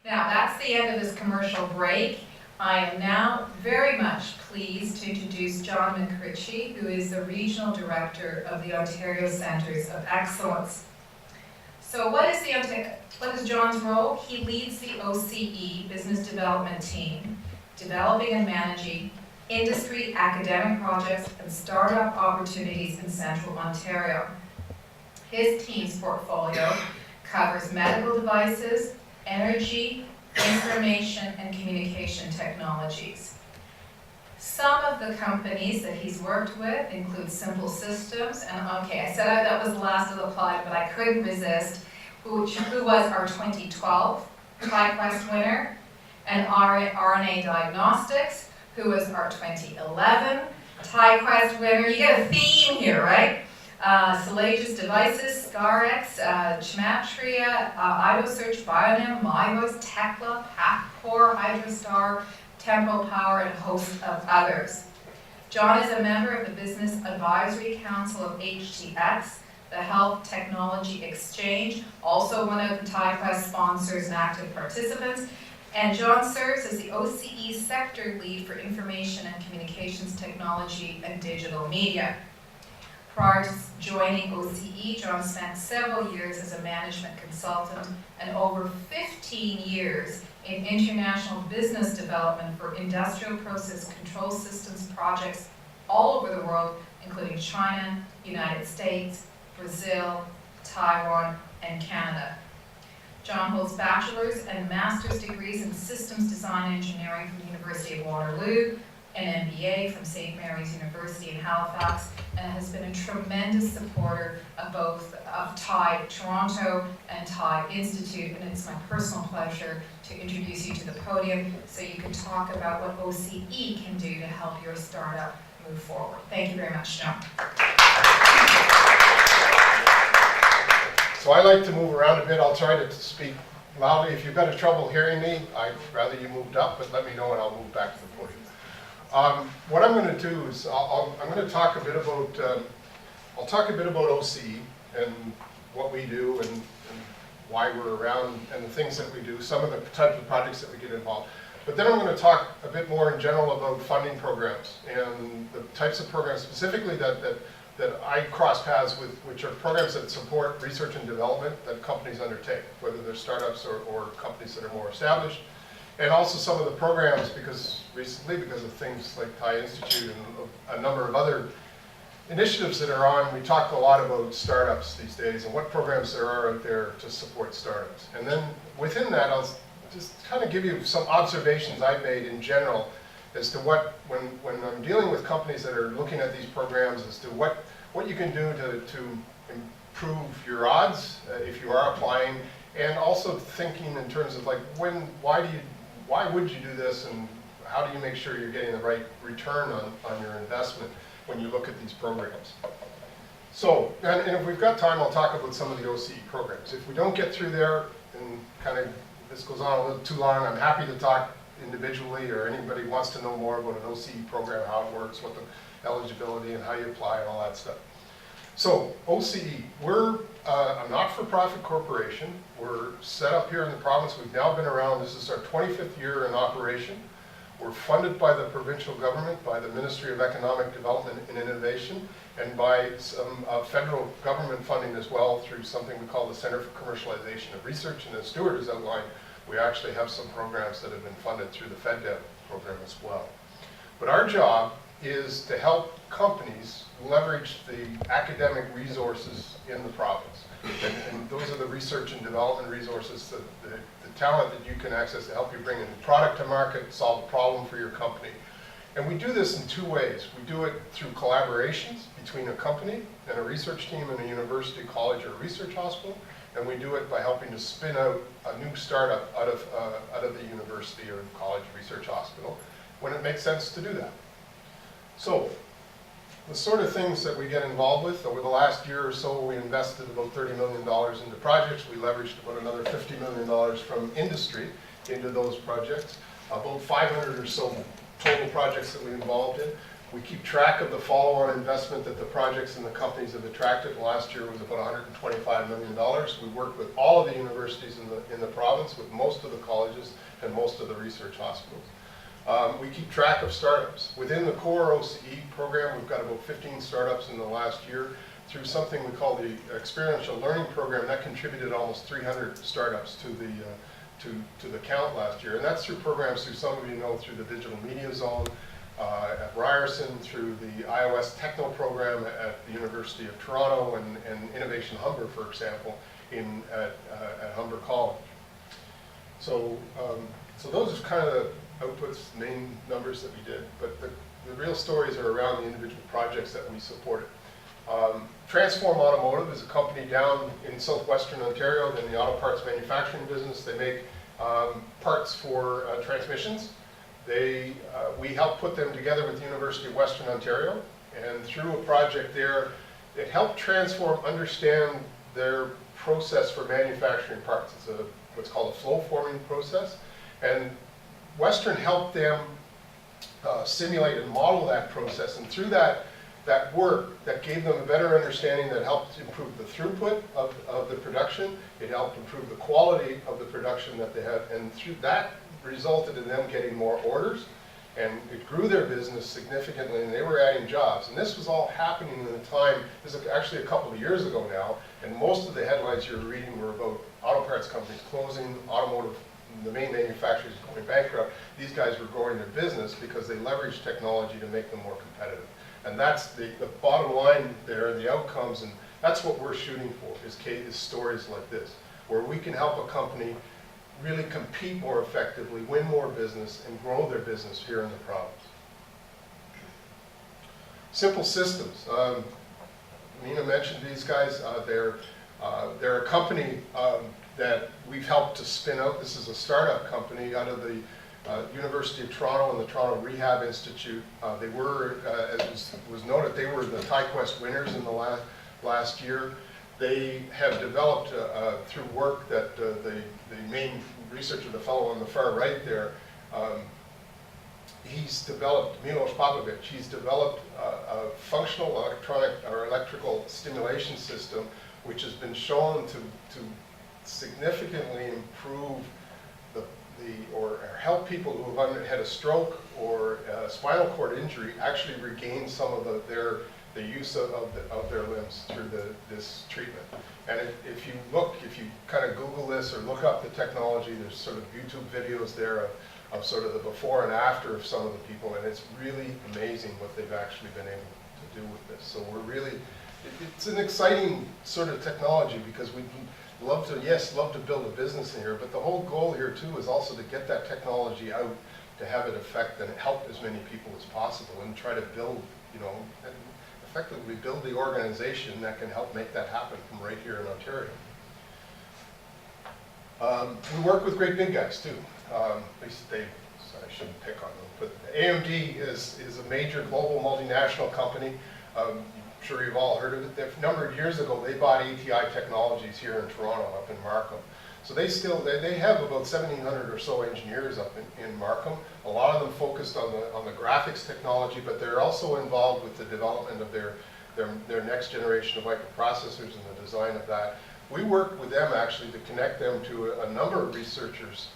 Now, that's the end of this commercial break. I am now very much pleased to introduce John MacRitchie, who is the Regional Director of the Ontario Centres of Excellence. So what is John's role? He leads the OCE Business Development Team, developing and managing industry, academic projects, and startup opportunities in Central Ontario. His team's portfolio covers medical devices, energy, information, and communication technologies. Some of the companies that he's worked with include Simple Systems, and okay, I said that was the last of the plot, but I couldn't resist, who was our 2012 TriQuest winner, and RNA Diagnostics, who was our 2011 TriQuest winner. You get a theme here, right? Solages Devices, ScarX, Gematria, IdoSearch, Bionym, MyVoice, Tekla, Pathcore, Hydrostar, Tempo Power, and a host of others. John is a member of the Business Advisory Council of HTX, the Health Technology Exchange, also one of the TriQuest sponsors and active participants. And John serves as the OCE Sector Lead for Information and Communications Technology and Digital Media. Prior to joining OCE, John spent several years as a management consultant and over 15 years in international business development for industrial process control systems projects all over the world, including China, United States, Brazil, Taiwan, and Canada. John holds bachelor's and master's degrees in systems design engineering from the University of Waterloo, an MBA from St. Mary's University in Halifax, and has been a tremendous supporter of both TIE Toronto and TIE Institute, and it's my personal pleasure to introduce you to the podium so you can talk about what OCE can do to help your startup move forward. Thank you very much, John. So I like to move around a bit. I'll try to speak loudly. If you've got trouble hearing me, I'd rather you moved up, but let me know and I'll move back to the podium. What I'm going to do is I'm going to talk a bit about I'll talk a bit about OCE and what we do and why we're around and the things that we do, some of the types of projects that we get involved. But then I'm going to talk a bit more in general about funding programs and the types of programs specifically that I cross paths with, which are programs that support research and development that companies undertake, whether they're startups or companies that are more established. And also some of the programs, because of things like TIE Institute and a number of other initiatives that are on, we talk a lot about startups these days and what programs there are out there to support startups. And then within that, I'll just kind of give you some observations I've made in general as to what, when I'm dealing with companies that are looking at these programs, as to what you can do to improve your odds if you are applying, and also thinking in terms of like why would you do this, and how do you make sure you're getting the right return on your investment when you look at these programs. So, and if we've got time, I'll talk about some of the OCE programs. If we don't get through there, and kind of this goes on a little too long, I'm happy to talk individually, or anybody wants to know more about an OCE program, how it works, what the eligibility and how you apply and all that stuff. So OCE, we're a not-for-profit corporation. We're set up here in the province. We've now been around, this is our 25th year in operation. We're funded by the provincial government, by the Ministry of Economic Development and Innovation, and by some federal government funding as well through something we call the Center for Commercialization of Research. And as Stuart has outlined, we actually have some programs that have been funded through the FedDev program as well. But our job is to help companies leverage the academic resources in the province. And those are the research and development resources, the talent that you can access to help you bring a new product to market, solve a problem for your company. And we do this in two ways. We do it through collaborations between a company and a research team in a university, college, or research hospital. And we do it by helping to spin out a new startup out of the university or college research hospital when it makes sense to do that. So, the sort of things that we get involved with, over the last year or so, we invested about $30 million into projects. We leveraged about another $50 million from industry into those projects. About 500 or so total projects that we involved in. We keep track of the follow-on investment that the projects and the companies have attracted. Last year was about $125 million. We work with all of the universities in the province, with most of the colleges and most of the research hospitals. We keep track of startups. Within the core OCE program, we've got about 15 startups in the last year through something we call the experiential learning program. That contributed almost 300 startups to the count last year. And that's through programs, through some of you know, through the Digital Media Zone at Ryerson, through the iOS Techno program at the University of Toronto, and Innovation Humber, for example, at Humber College. So those are kind of the outputs, main numbers that we did, but the real stories are around the individual projects that we supported. Transform Automotive is a company down in southwestern Ontario in the auto parts manufacturing business. They make parts for transmissions. We helped put them together with the University of Western Ontario, and through a project there, it helped Transform understand their process for manufacturing parts. It's what's called a flow forming process, and Western helped them simulate and model that process, and through that work, that gave them a better understanding, that helped improve the throughput of the production. It helped improve the quality of the production that they had, and through that resulted in them getting more orders, and it grew their business significantly, and they were adding jobs. And this was all happening in the time, this is actually a couple of years ago now, and most of the headlines you were reading were about auto parts companies closing, automotive, the main manufacturers going bankrupt. These guys were growing their business because they leveraged technology to make them more competitive. And that's the bottom line there, the outcomes, and that's what we're shooting for, is stories like this, where we can help a company really compete more effectively, win more business, and grow their business here in the province. Simple Systems. Nina mentioned these guys. They're a company that we've helped to spin out. This is a startup company out of the University of Toronto and the Toronto Rehab Institute. They were, as was noted, they were the TiQuest winners in the last year. They have developed, through work that the main researcher, the fellow on the far right there, he's developed, Milos Popovic, he's developed a functional electronic or electrical stimulation system which has been shown to significantly improve or help people who have had a stroke or a spinal cord injury actually regain some of the use of their limbs through this treatment. And if you kind of Google this or look up the technology, there's sort of YouTube videos there of sort of the before and after of some of the people, and it's really amazing what they've actually been able to do with this. So we're really, it's an exciting sort of technology, because we love to build a business in here, but the whole goal here too is also to get that technology out, to have it affect and help as many people as possible, and try to build, and effectively build the organization that can help make that happen from right here in Ontario. We work with great big guys too. At least I shouldn't pick on them, but AMD is a major global multinational company. I'm sure you've all heard of it. A number of years ago, they bought ATI Technologies here in Toronto, up in Markham. So they have about 1,700 or so engineers up in Markham. A lot of them focused on the graphics technology, but they're also involved with the development of their next generation of microprocessors and the design of that. We work with them actually to connect them to a number of researchers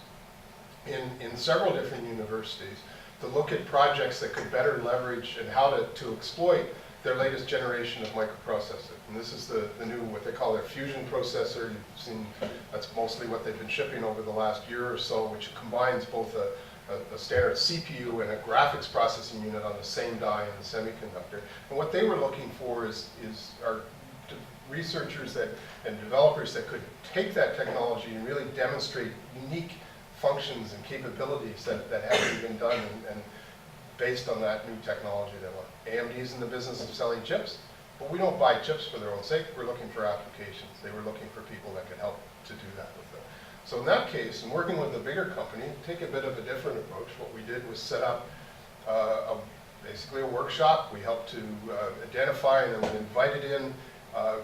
in several different universities to look at projects that could better leverage and how to exploit their latest generation of microprocessor. And this is the new, what they call their fusion processor. You've seen, that's mostly what they've been shipping over the last year or so, which combines both a standard CPU and a graphics processing unit on the same die in the semiconductor. And what they were looking for is researchers and developers that could take that technology and really demonstrate unique functions and capabilities that haven't been done, and based on that new technology they want. AMD is in the business of selling chips, but we don't buy chips for their own sake. We're looking for applications. They were looking for people that could help to do that with them. So in that case, in working with a bigger company, take a bit of a different approach. What we did was set up basically a workshop. We helped to identify, and then we invited in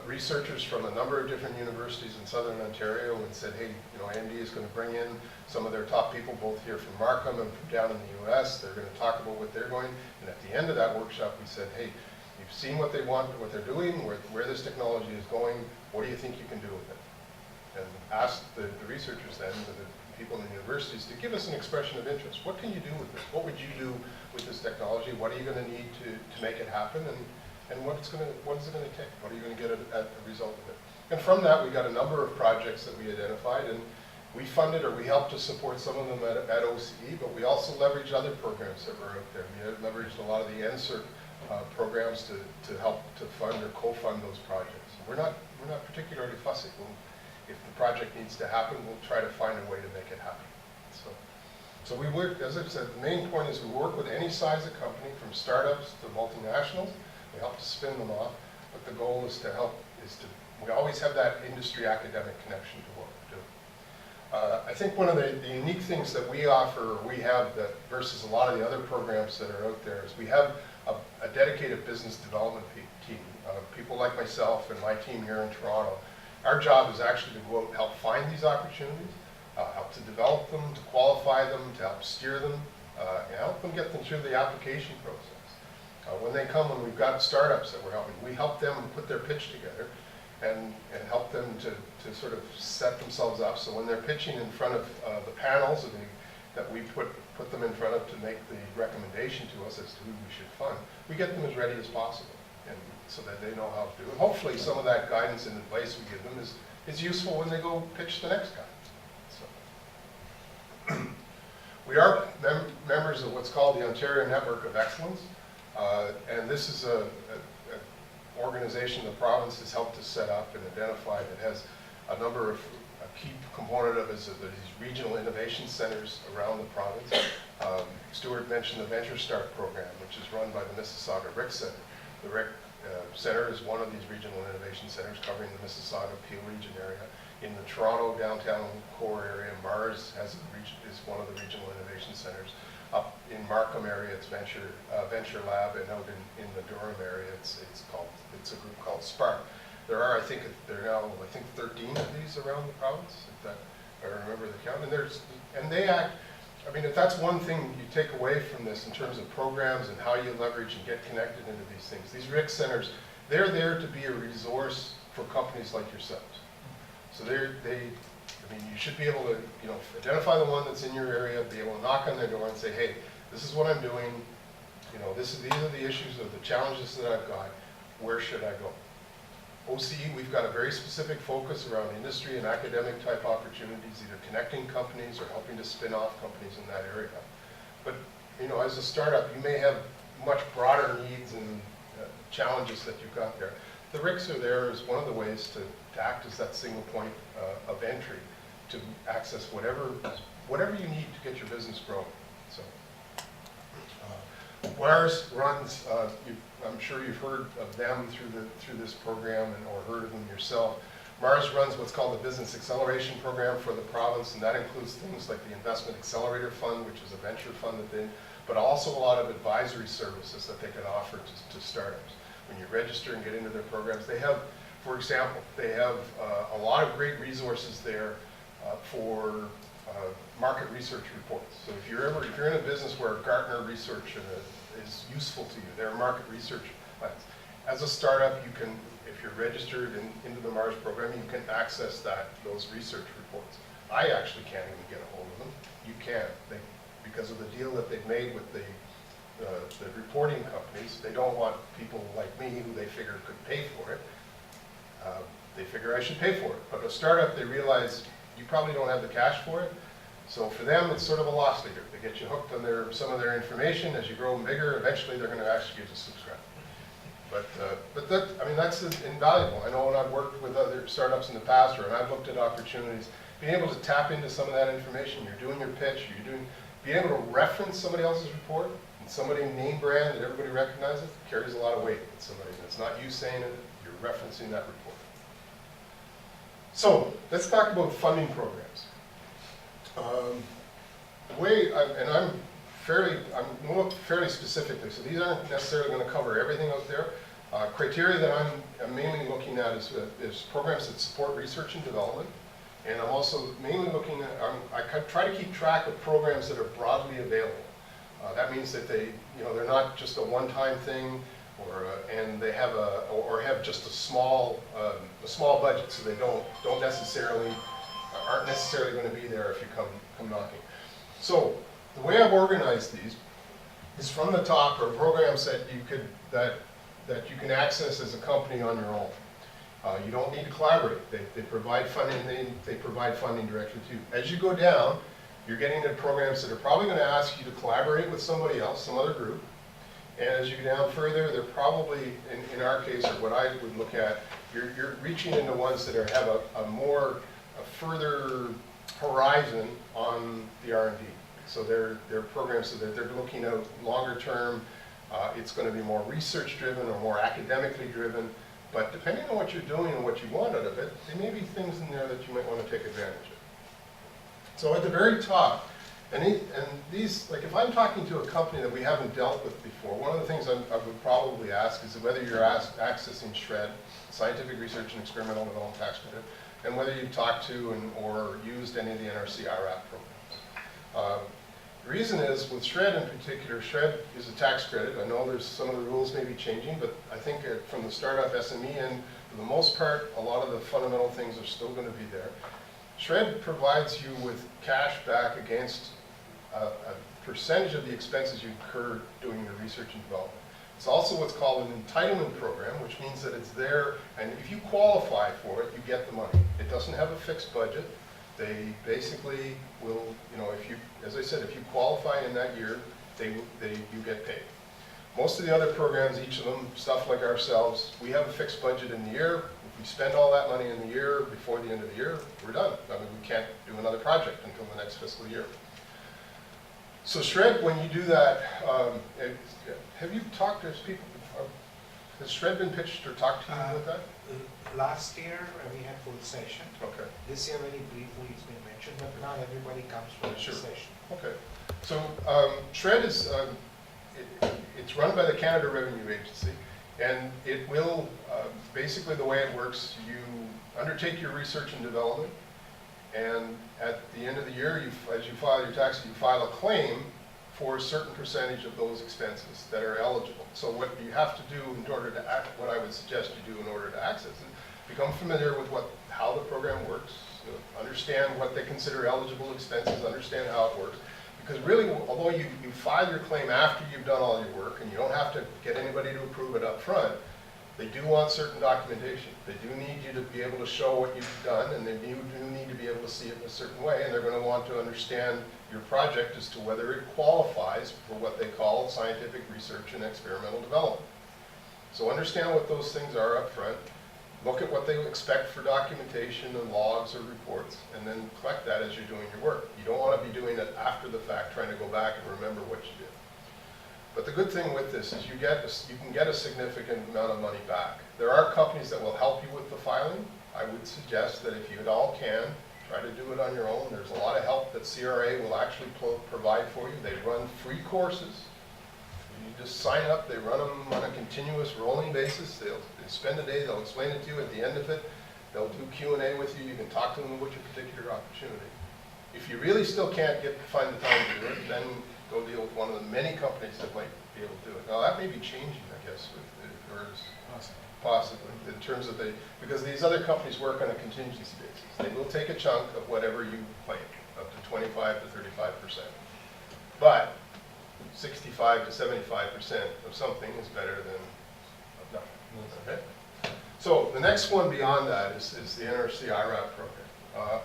researchers from a number of different universities in Southern Ontario and said, hey, AMD is going to bring in some of their top people, both here from Markham and from down in the US. They're going to talk about what they're going. And at the end of that workshop, we said, hey, you've seen what they want, what they're doing, where this technology is going. What do you think you can do with it? And asked the researchers then, the people in the universities, to give us an expression of interest. What can you do with this? What would you do with this technology? What are you going to need to make it happen? And what is it going to take? What are you going to get at the result of it? And from that, we got a number of projects that we identified, and we funded or we helped to support some of them at OCE, but we also leveraged other programs that were out there. We leveraged a lot of the NSERC programs to help to fund or co-fund those projects. We're not particularly fussy. If the project needs to happen, we'll try to find a way to make it happen. So we work, as I said, the main point is we work with any size of company, from startups to multinationals. We help to spin them off, but the goal is we always have that industry academic connection to what we're doing. I think one of the unique things that we offer, or we have that versus a lot of the other programs that are out there, is we have a dedicated business development team. People like myself and my team here in Toronto. Our job is actually to go out and help find these opportunities, help to develop them, to qualify them, to help steer them, and help them get them through the application process. When they come, when we've got startups that we're helping, we help them put their pitch together and help them to sort of set themselves up. So when they're pitching in front of the panels that we put them in front of to make the recommendation to us as to who we should fund, we get them as ready as possible, and so that they know how to do it. Hopefully some of that guidance and advice we give them is useful when they go pitch the next guy. So. We are members of what's called the Ontario Network of Excellence. And this is an organization the province has helped to set up and identify that has a number of, a key component of it is these regional innovation centers around the province. Stuart mentioned the Venture Start program, which is run by the Mississauga RIC Center. The RIC Center is one of these regional innovation centers covering the Mississauga Peel region area. In the Toronto downtown core area, Mars is one of the regional innovation centers. Up in Markham area, it's Venture Lab, and out in the Durham area, it's a group called Spark. There are, I think 13 of these around the province, if I remember the count. And they act. I mean, if that's one thing you take away from this in terms of programs and how you leverage and get connected into these things. These RIC centers, they're there to be a resource for companies like yourselves. So I mean, you should be able to, identify the one that's in your area, be able to knock on their door and say, hey, this is what I'm doing. These are the issues or the challenges that I've got. Where should I go? OCE, we've got a very specific focus around industry and academic type opportunities, either connecting companies or helping to spin off companies in that area. But, as a startup, you may have much broader needs and challenges that you've got there. The RICs are there as one of the ways to act as that single point of entry to access whatever you need to get your business growing. So, Mars runs. I'm sure you've heard of them through this program or heard of them yourself. Mars runs what's called the Business Acceleration Program for the province, and that includes things like the Investment Accelerator Fund, which is a venture fund but also a lot of advisory services that they can offer to startups. When you register and get into their programs, they have, for example, a lot of great resources there for market research reports. So if you're in a business where Gartner research is useful to you, there are market research plans. As a startup, you can, if you're registered into the Mars program, you can access those research reports. I actually can't even get a hold of them. You can, because of the deal that they've made with the reporting companies. They don't want people like me who they figure could pay for it. They figure I should pay for it. But a startup, they realize you probably don't have the cash for it. So for them, it's sort of a loss leader. They get you hooked on some of their information. As you grow bigger, eventually they're going to ask you to subscribe. But that's invaluable. I know when I've worked with other startups in the past, or when I've looked at opportunities, being able to tap into some of that information, you're doing your pitch, being able to reference somebody else's report, and somebody name brand that everybody recognizes, carries a lot of weight with somebody. And it's not you saying it, you're referencing that report. So let's talk about funding programs. I'm going to look fairly specifically, so these aren't necessarily going to cover everything out there, Criteria that I'm mainly looking at is programs that support research and development. And I'm also mainly looking at, I try to keep track of programs that are broadly available. That means that they're not just a one-time thing, and they have or have just a small budget, so they aren't necessarily going to be there if you come knocking. So the way I've organized these is from the top are programs that you can access as a company on your own. You don't need to collaborate. They provide funding. They provide funding directly to you. As you go down, you're getting into programs that are probably going to ask you to collaborate with somebody else, some other group. And as you go down further, they're probably, in our case, or what I would look at, you're reaching into ones that have a further horizon on the R&D. So they're programs that they're looking at longer term. It's going to be more research driven or more academically driven. But depending on what you're doing and what you want out of it, there may be things in there that you might want to take advantage of. So at the very top, and these, like if I'm talking to a company that we haven't dealt with before, one of the things I would probably ask is whether you're accessing SHRED, Scientific Research and Experimental Development Tax Credit, and whether you've talked to or used any of the NRC IRAP programs. The reason is, with SHRED in particular, SHRED is a tax credit. I know there's some of the rules may be changing, but I think from the startup SME end, for the most part, a lot of the fundamental things are still going to be there. SHRED provides you with cash back against a percentage of the expenses you incur doing your research and development. It's also what's called an entitlement program, which means that it's there, and if you qualify for it, you get the money. It doesn't have a fixed budget. They basically will, as I said, if you qualify in that year, you get paid. Most of the other programs, each of them, stuff like ourselves, we have a fixed budget in the year. If we spend all that money in the year before the end of the year, we're done. I mean, we can't do another project until the next fiscal year. So SHRED, when you do that, have you talked to people before? Has SHRED been pitched or talked to you about that? Last year we had full session. Okay. This year very briefly it's been mentioned, but not everybody comes for the Sure. session. Okay. So SHRED is, it's run by the Canada Revenue Agency, and it will, basically the way it works, you undertake your research and development, and at the end of the year, as you file your taxes, you file a claim for a certain percentage of those expenses that are eligible. So what you have to do in order to what I would suggest you do in order to access it, become familiar with how the program works, understand what they consider eligible expenses, understand how it works. Because really, although you file your claim after you've done all your work, and you don't have to get anybody to approve it up front, they do want certain documentation. They do need you to be able to show what you've done, and they do need to be able to see it in a certain way, and they're going to want to understand your project as to whether it qualifies for what they call scientific research and experimental development. So understand what those things are up front, look at what they expect for documentation and logs or reports, and then collect that as you're doing your work. You don't want to be doing it after the fact, trying to go back and remember what you did. But the good thing with this is you can get a significant amount of money back. There are companies that will help you with the filing. I would suggest that if you at all can, try to do it on your own. There's a lot of help that CRA will actually provide for you. They run free courses. You just sign up, they run them on a continuous rolling basis. They'll spend a day, they'll explain it to you. At the end of it, they'll do Q&A with you. You can talk to them about your particular opportunity. If you really still can't find the time to do it, then go deal with one of the many companies that might be able to do it. Now that may be changing, I guess, possibly in terms of because these other companies work on a contingency basis. They will take a chunk of whatever you claim, up to 25 to 35%. But 65 to 75% of something is better than of nothing. Okay? So the next one beyond that is the NRC IRAP program.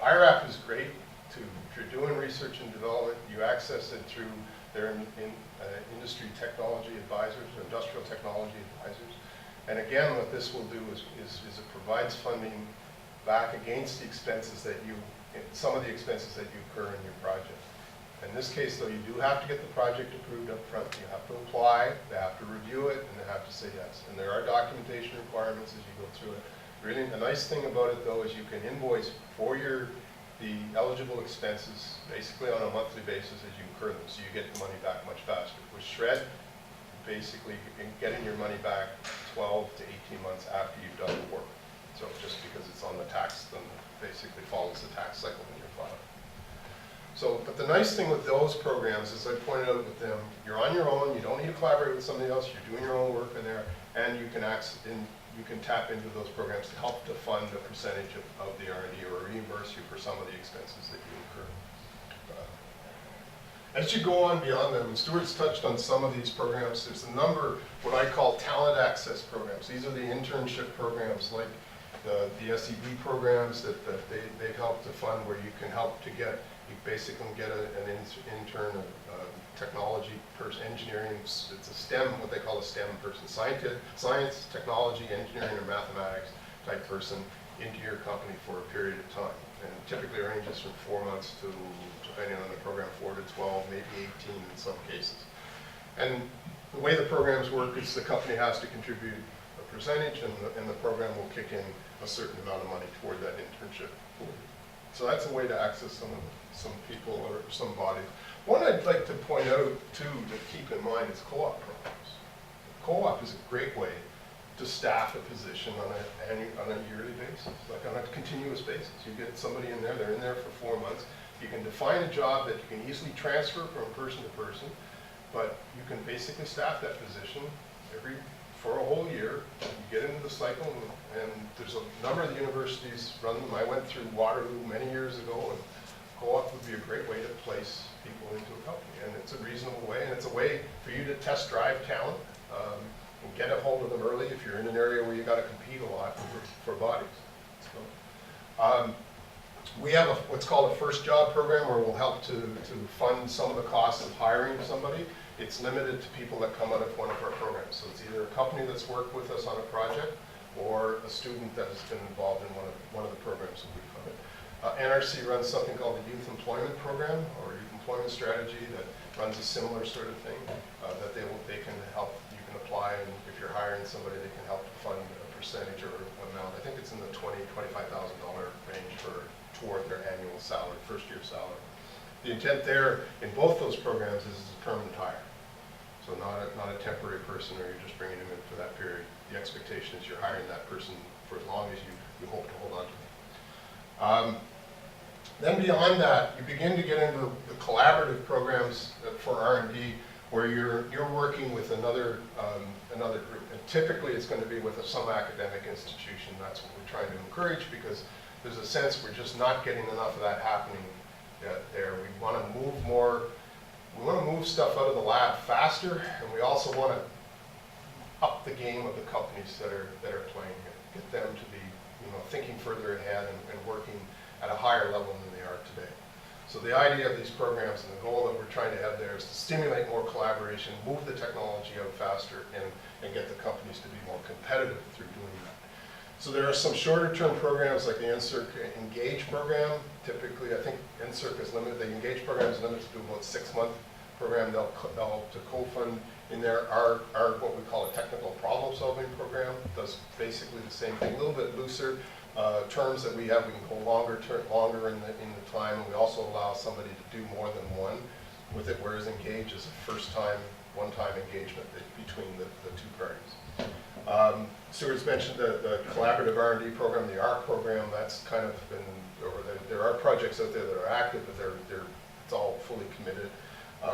IRAP is great if you're doing research and development. You access it through their industry technology advisors or industrial technology advisors. And again, what this will do is it provides funding back against the expenses some of the expenses that you incur in your project. In this case, though, you do have to get the project approved up front. You have to apply, they have to review it, and they have to say yes. And there are documentation requirements as you go through it. Really, the nice thing about it, though, is you can invoice for the eligible expenses basically on a monthly basis as you incur them, so you get the money back much faster. With SHRED, basically getting your money back 12 to 18 months after you've done the work. So just because it's on the tax, then basically follows the tax cycle when you're filing. So, but the nice thing with those programs, as I pointed out with them, you're on your own, you don't need to collaborate with somebody else, you're doing your own work in there, and you can you can tap into those programs to help to fund a percentage of the R&D or reimburse you for some of the expenses that you incur. As you go on beyond them, and Stuart's touched on some of these programs, there's a number, what I call talent access programs. These are the internship programs like the SEB programs that they've helped to fund, where you can help to get, you basically get an intern, technology person, engineering, it's a STEM, what they call a STEM person, science, technology, engineering, or mathematics type person into your company for a period of time. And typically ranges from 4 months to, depending on the program, 4 to 12, maybe 18 in some cases. And the way the programs work is the company has to contribute a percentage, and the program will kick in a certain amount of money toward that internship. So that's a way to access some people or some bodies. One I'd like to point out too to keep in mind is co-op programs. Co-op is a great way to staff a position on a yearly basis, like on a continuous basis. You get somebody in there, they're in there for 4 months. You can define a job that you can easily transfer from person to person, but you can basically staff that position for a whole year. You get into the cycle, and there's a number of the universities run them. I went through Waterloo many years ago, and co-op would be a great way to place people into a company, and it's a reasonable way, and it's a way for you to test drive talent and get a hold of them early if you're in an area where you got to compete a lot for bodies. So, we have what's called a first job program, where we'll help to fund some of the costs of hiring somebody. It's limited to people that come out of one of our programs. So it's either a company that's worked with us on a project or a student that has been involved in one of the programs that we funded. NRC runs something called the Youth Employment Program, or Youth Employment Strategy, that runs a similar sort of thing, that they can help, you can apply, and if you're hiring somebody, they can help to fund a percentage or amount. I think it's in the $20,000 to $25,000 range toward their annual salary, first year salary. The intent there in both those programs is a permanent hire. So not a temporary person, or you're just bringing them in for that period. The expectation is you're hiring that person for as long as you hope to hold on to them. Then beyond that, you begin to get into the collaborative programs for R&D, where you're working with another group. And typically it's going to be with some academic institution. That's what we're trying to encourage, because there's a sense we're just not getting enough of that happening there. We want to move more. We want to move stuff out of the lab faster, and we also want to up the game of the companies that are playing here. Get them to be, thinking further ahead and working at a higher level than they are today. So the idea of these programs and the goal that we're trying to have there is to stimulate more collaboration, move the technology out faster, and get the companies to be more competitive through doing that. So there are some shorter term programs like the NSERC Engage program. Typically, I think NSERC is limited, the Engage program is limited to about 6-month program. They'll to co-fund in there. Our what we call a technical problem solving program does basically the same thing, a little bit looser. Terms that we have, we can go longer in the time, and we also allow somebody to do more than one with it, whereas Engage is a one-time engagement between the two parties. Stuart's mentioned the collaborative R&D program, the ARC program. That's kind of been, or there are projects out there that are active, but it's all fully committed.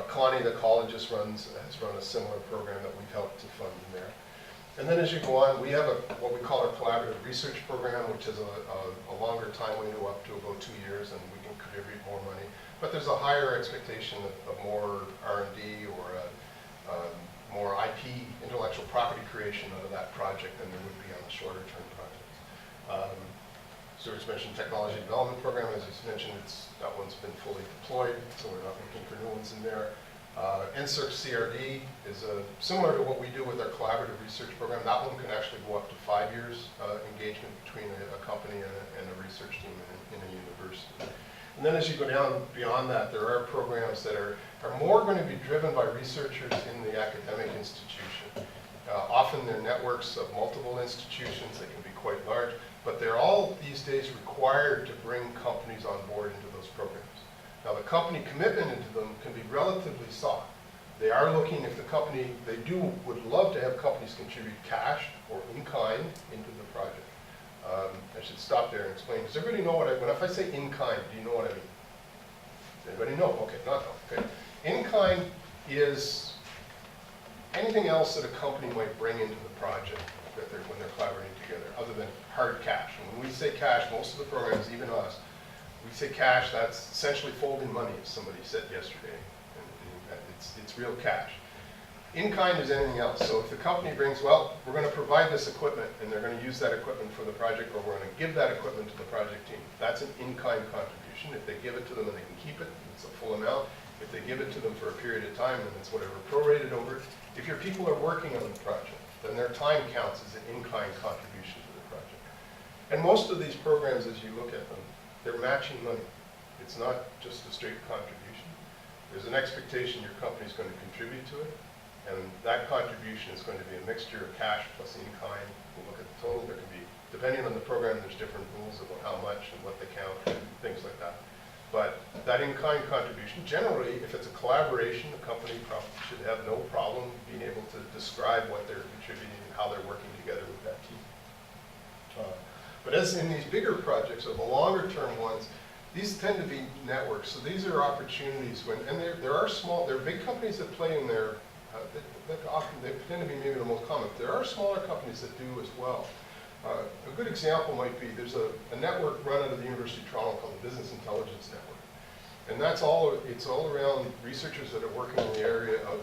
Connie, the college, has run a similar program that we've helped to fund in there. And then as you go on, we have what we call our collaborative research program, which is a longer time window, up to about 2 years, and we can contribute more money. But there's a higher expectation of more R&D or more IP, intellectual property creation out of that project than there would be on the shorter term projects. Stuart's mentioned technology development program. As he's mentioned, that one's been fully deployed, so we're not looking for new ones in there. NSERC CRD is similar to what we do with our collaborative research program. That one can actually go up to 5 years engagement between a company and a research team in a university. And then as you go down beyond that, there are programs that are more going to be driven by researchers in the academic institution. Often they're networks of multiple institutions. They can be quite large, but they're all these days required to bring companies on board into those programs. Now the company commitment into them can be relatively soft. They are looking, if the company, would love to have companies contribute cash or in kind into the project. I should stop there and explain. Does everybody know if I say in kind, do you know what I mean? Does anybody know? Okay, not know, okay. In kind is anything else that a company might bring into the project when they're collaborating together, other than hard cash. And when we say cash, most of the programs, even us, we say cash, that's essentially folding money, as somebody said yesterday. And it's real cash. In kind is anything else. So if the company brings, well, we're going to provide this equipment, and they're going to use that equipment for the project, or we're going to give that equipment to the project team, that's an in-kind contribution. If they give it to them and they can keep it, it's a full amount. If they give it to them for a period of time, then it's whatever, prorated over. If your people are working on the project, then their time counts as an in-kind contribution to the project. And most of these programs, as you look at them, they're matching money. It's not just a straight contribution. There's an expectation your company's going to contribute to it, and that contribution is going to be a mixture of cash plus in-kind. We'll look at the total. There can be, depending on the program, there's different rules about how much and what they count, things like that. But that in-kind contribution, generally, if it's a collaboration, the company probably should have no problem being able to describe what they're contributing and how they're working together with that team. But as in these bigger projects, or the longer term ones, these tend to be networks. So these are opportunities when, and there are big companies that play in there, they tend to be maybe the most common. There are smaller companies that do as well. A good example might be, there's a network run out of the University of Toronto called the Business Intelligence Network. And it's all around researchers that are working in the area of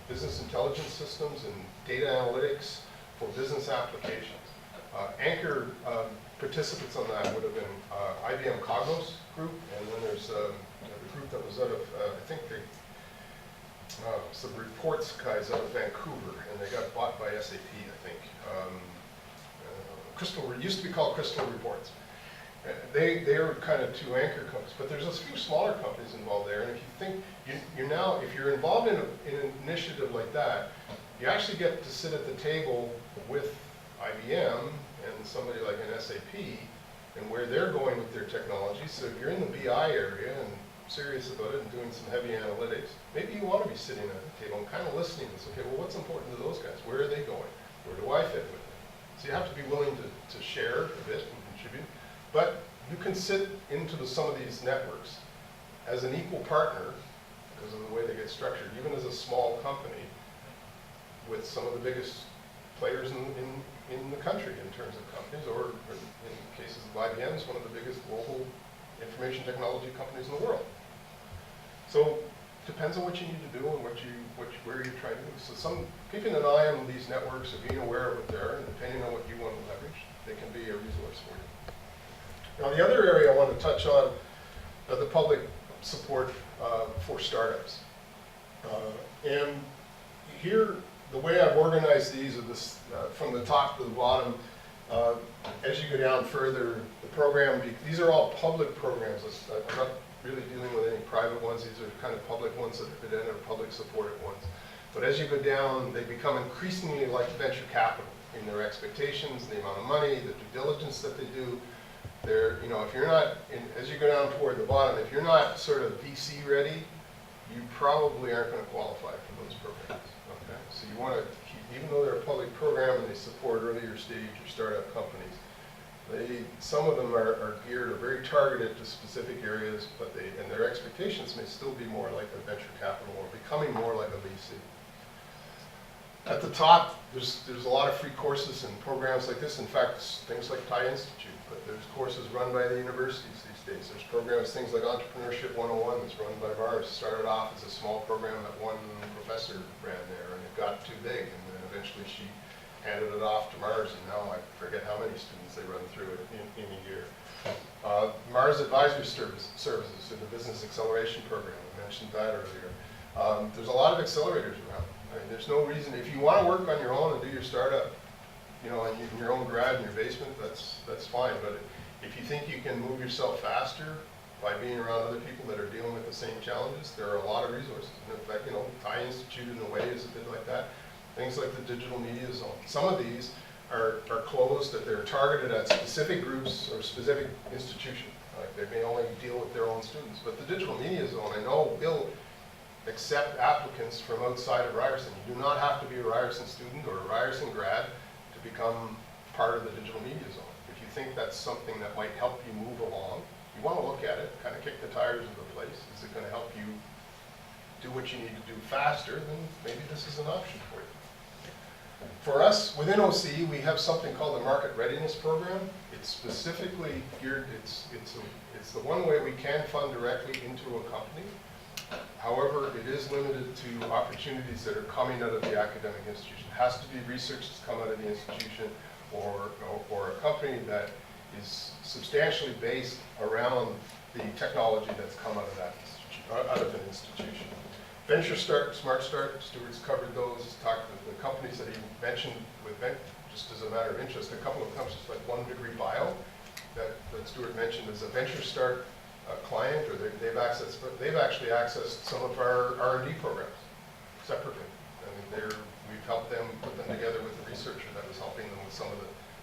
business intelligence systems and data analytics for business applications. Anchor participants on that would have been IBM Cognos group, and then there's the group that was out of, I think some reports guys out of Vancouver, and they got bought by SAP, I think. Used to be called Crystal Reports. They are kind of two anchor companies, but there's a few smaller companies involved there. And if you think if you're involved in an initiative like that, you actually get to sit at the table with IBM and somebody like an SAP, and where they're going with their technology. So if you're in the BI area and serious about it and doing some heavy analytics, maybe you want to be sitting at the table and kind of listening and say, okay, well, what's important to those guys? Where are they going? Where do I fit with them? So you have to be willing to share a bit and contribute. But you can sit into some of these networks as an equal partner, because of the way they get structured, even as a small company, with some of the biggest players in the country in terms of companies, or in cases of IBM, is one of the biggest global information technology companies in the world. So depends on what you need to do and where you're trying to do. So keeping an eye on these networks and being aware of what they are, and depending on what you want to leverage, they can be a resource for you. Now the other area I want to touch on, the public support for startups. And here, the way I've organized these are this, from the top to the bottom. As you go down further, the program, these are all public programs. I'm not really dealing with any private ones. These are kind of public ones that have been in, or public supported ones. But as you go down, they become increasingly like venture capital in their expectations, the amount of money, the due diligence that they do. They're, if you're not, as you go down toward the bottom, if you're not sort of VC ready, you probably aren't going to qualify for those programs. Okay? So you want to keep, even though they're a public program and they support earlier stage or startup companies, some of them are geared or very targeted to specific areas, but their expectations may still be more like a venture capital or becoming more like a VC. At the top, there's a lot of free courses and programs like this. In fact, things like TIE Institute, but there's courses run by the universities these days. There's programs, things like Entrepreneurship 101 that's run by Mars. Started off as a small program that one professor ran there, and it got too big, and then eventually she handed it off to Mars, and now I forget how many students they run through it in a year. Mars Advisory Services in the Business Acceleration Program, I mentioned that earlier. There's a lot of accelerators around. I mean, there's no reason, if you want to work on your own and do your startup, in your own garage, in your basement, that's fine. But if you think you can move yourself faster by being around other people that are dealing with the same challenges, there are a lot of resources. And in fact, TIE Institute in a way is a bit like that. Things like the Digital Media Zone. Some of these are closed, that they're targeted at specific groups or specific institutions. They may only deal with their own students. But the Digital Media Zone, I know Bill accept applicants from outside of Ryerson. You do not have to be a Ryerson student or a Ryerson grad to become part of the digital media zone. If you think that's something that might help you move along, you want to look at it, kind of kick the tires into place. Is it going to help you do what you need to do faster? Then maybe this is an option for you. For us, within OCE, we have something called the Market Readiness Program. It's specifically geared, it's the one way we can fund directly into a company. However, it is limited to opportunities that are coming out of the academic institution. It has to be research that's come out of the institution or a company that is substantially based around the technology that's come out of that out of an institution. Venture Start, Smart Start, Stuart's covered those, talked to the companies that he mentioned with just as a matter of interest, a couple of companies like One Degree Bio that Stuart mentioned as a Venture Start client, or they've actually accessed some of our R&D programs separately. I mean, we've helped them put them together with a researcher that was helping them with some of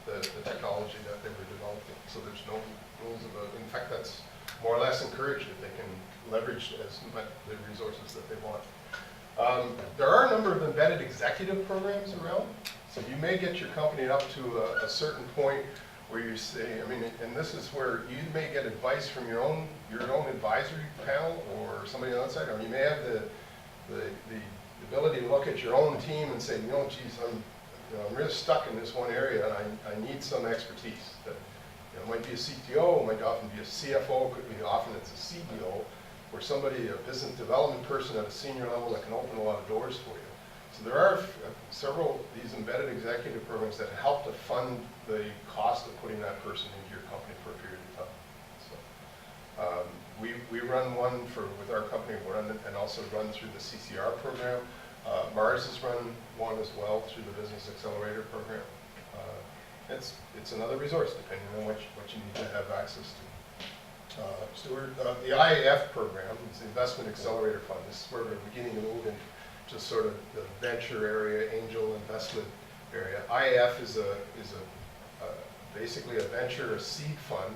the technology that they were developing. So there's no rules about, in fact, that's more or less encouraged if they can leverage as much the resources that they want. There are a number of embedded executive programs around. So you may get your company up to a certain point where you say, I mean, and this is where you may get advice from your own advisory panel or somebody on the outside, or you may have the ability to look at your own team and say, you know, geez, I'm really stuck in this one area and I need some expertise. That, you know, it might be a CTO, it might often be a CFO, could be often it's a CEO, or somebody, a business development person at a senior level that can open a lot of doors for you. So there are several of these embedded executive programs that help to fund the cost of putting that person into your company for a period of time. So, we run one with our company, and also run through the CCR program. Mars has run one as well through the Business Accelerator program. It's another resource depending on what you need to have access to. Stuart, the IAF program is the Investment Accelerator Fund. This is where we're beginning to move into just sort of the venture area, angel investment area. IAF is basically a venture, a seed fund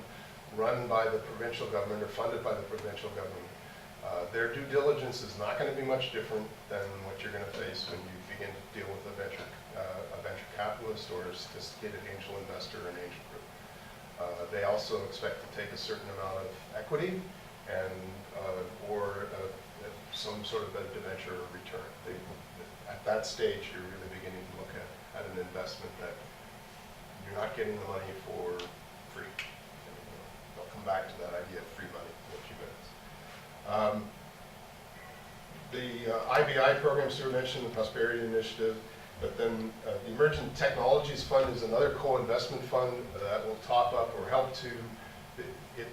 run by the provincial government or funded by the provincial government. Their due diligence is not going to be much different than what you're going to face when you begin to deal with a venture capitalist or a sophisticated angel investor or an angel group. They also expect to take a certain amount of equity and or some sort of a debenture return. At that stage, you're really beginning to look at an investment that you're not getting the money for free. I'll come back to that idea of free money in a few minutes. The IBI program, Stuart mentioned, the Prosperity Initiative, but then the Emerging Technologies Fund is another co-investment fund that will top up or help to, it